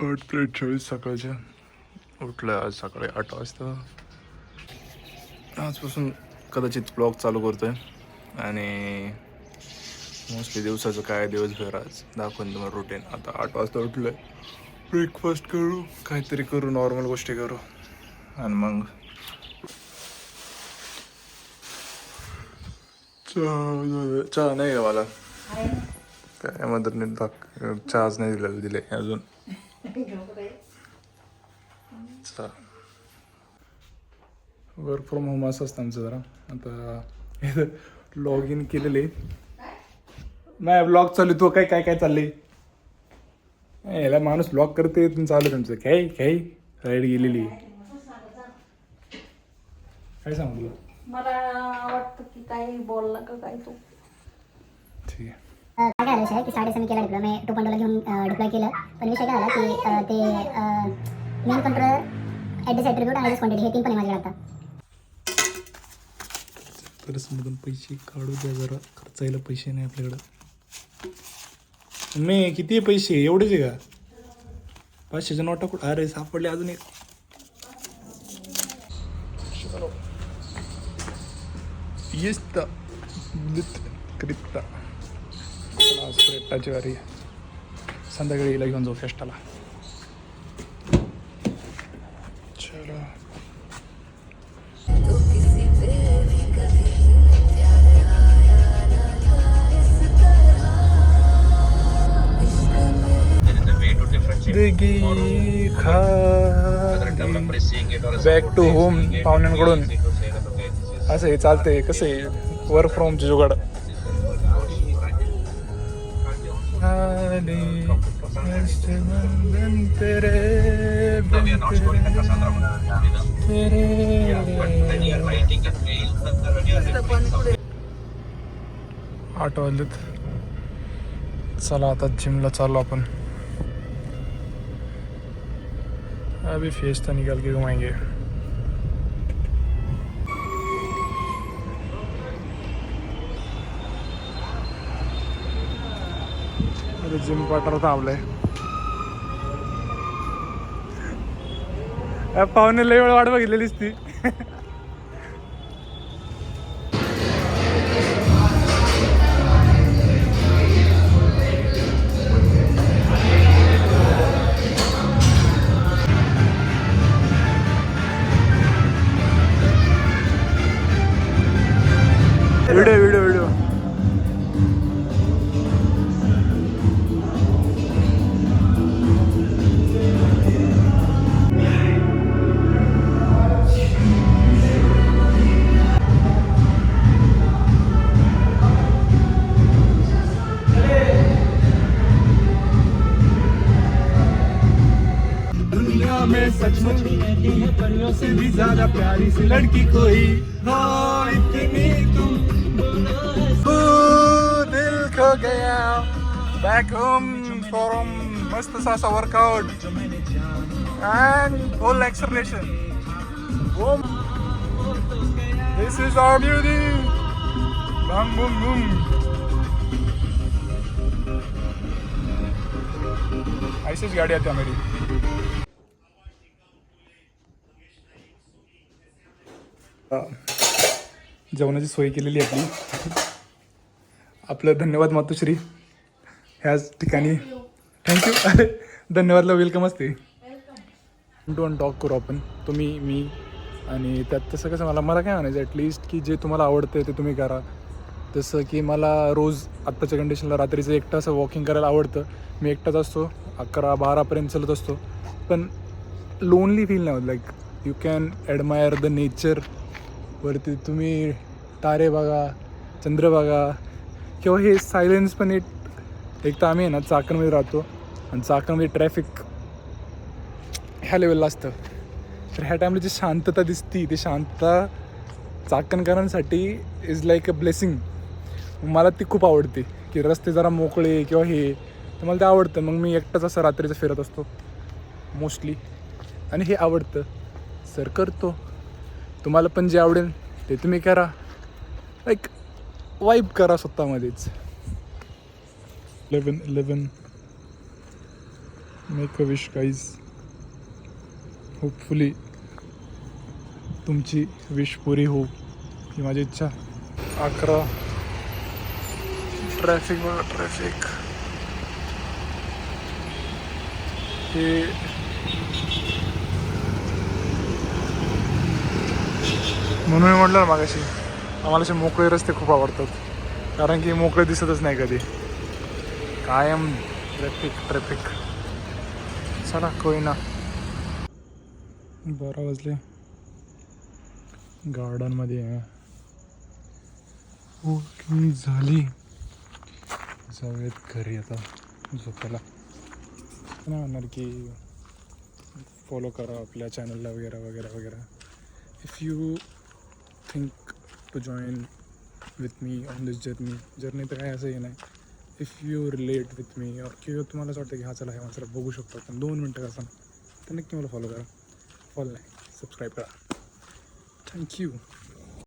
8:23 सकाळच्या उठलं आज सकाळी 8 वाजता. आजपासून कदाचित ब्लॉग चालू करतोय आणि मोस्टली दिवसाचं काय दिवसभर आज दाखवून तुम्हाला रुटीन. आता 8 वाजता उठलोय, ब्रेकफास्ट करू, काहीतरी करू, नॉर्मल गोष्टी करू आणि मग चहा नाही का मला काय मदत चहाच नाही दिले अजून. वर्क फ्रॉम होम असं असतं आमचं. जरा आता लॉग इन केलेले नाही, ब्लॉग चालू. तो काय काय काय चाललंय याला माणूस ब्लॉग करते चालू तुमचं काय काय राईड गेलेली. काय सांगू तुला, मला वाटतं की काही बोलला का काय तू. ठीक आहे. काय झालं विषय की 6.5 केला डिप्लॉय, मी 2.0 घेऊन डिप्लॉय केलं. पण विषय काय झाला की ते मेन कंट्रोलर ॲड्रेस ॲट्रिब्यूट आणि क्वांटिटी हे 3 पण आहे माझ्याकडे. आता पर्समधून पैसे काढू द्या जरा, खर्चायला पैसे नाही आपल्याकडं. मी किती पैसे एवढेच आहे का? 500च्या नोटा कुठं? अरे सापडले अजून एक. येस्ता क्रिप्ता आज क्रिप्टाची वारी. संध्याकाळी हिला घेऊन जाऊ फेस्टाला. चलो बॅक टू होम पाहुण्यांकडून. असं हे चालतंय. कसं आहे वर्क फ्रॉमचे जुगाड. आठवलेत. चला आता जिमला चाललो आपण. अभी फेस्टा निकाल के घुमाएंगे. अरे जिम पार्टनर थांबलाय. पाहुणे लय वेळ वाट बघितलेलीच ती. व्हिडिओ व्हिडिओ व्हिडिओ दुनिया में सचमुच रहती है परियों से भी ज्यादा प्यारी सी लड़की कोई हो इतनी तुम. दिल खो गया बैक होम फ्रॉम मस्त सा workout and full acceleration. Boom. This is our beauty. Bam boom boom. ऐसीच गाडी आती मेरी. जेवणाची सोय केलेली आपली. आपलं धन्यवाद मातोश्री ह्याच ठिकाणी. थँक्यू. अरे धन्यवादला वेलकम असते. टू वन टॉक करू आपण, तुम्ही मी. आणि त्यात तसं कसं मला काय म्हणायचं ॲटलिस्ट की जे तुम्हाला आवडतं ते तुम्ही करा. जसं की मला रोज आत्ताच्या कंडिशनला रात्रीचं एकटं असं वॉकिंग करायला आवडतं. मी एकटाच असतो, 11-12पर्यंत चालत असतो. पण लोनली फील नाही होत. Like you can admire the nature. वरती तुम्ही तारे बघा, चंद्र बघा, किंवा हे सायलेन्स पण एक तर आम्ही आहे ना चाकणमध्ये राहतो आणि चाकणमध्ये ट्रॅफिक ह्या लेवलला असतं. तर ह्या टाईमला जी शांतता दिसती ती शांतता चाकणकरांसाठी इज लाईक अ ब्लेसिंग. मला ती खूप आवडते की रस्ते जरा मोकळे किंवा हे, तर मला ते आवडतं. मग मी एकटाच असं रात्रीचं फिरत असतो मोस्टली आणि हे आवडतं. सर करतो. तुम्हाला पण जे आवडेल ते तुम्ही करा. लाईक वाईब करा स्वतःमध्येच. 11 make a wish guys. Hopefully तुमची विश पुरी हो ही माझी इच्छा. 11 ट्रॅफिक बघा ट्रॅफिक. हे म्हणून मी म्हटलं मागाशी आम्हाला असे मोकळे रस्ते खूप आवडतात, कारण की मोकळे दिसतच नाही कधी, कायम ट्रॅफिक. चला कोई ना. 12 वाजले. गार्डनमध्ये आहे. ओके झाली. जाऊयात घरी आता झोपायला. नाही म्हणणार की फॉलो करा आपल्या चॅनलला वगैरे वगैरे वगैरे. If you think to join with me on this journey तर काय असं हे नाही. If you relate with me और किंवा तुम्हाला असं वाटतं की हा चला हे माणसाला बघू शकतो आपण 2 मिनटं असं, तर नक्की मला फॉलो करा. फॉलो नाही सबस्क्राईब करा. थँक्यू.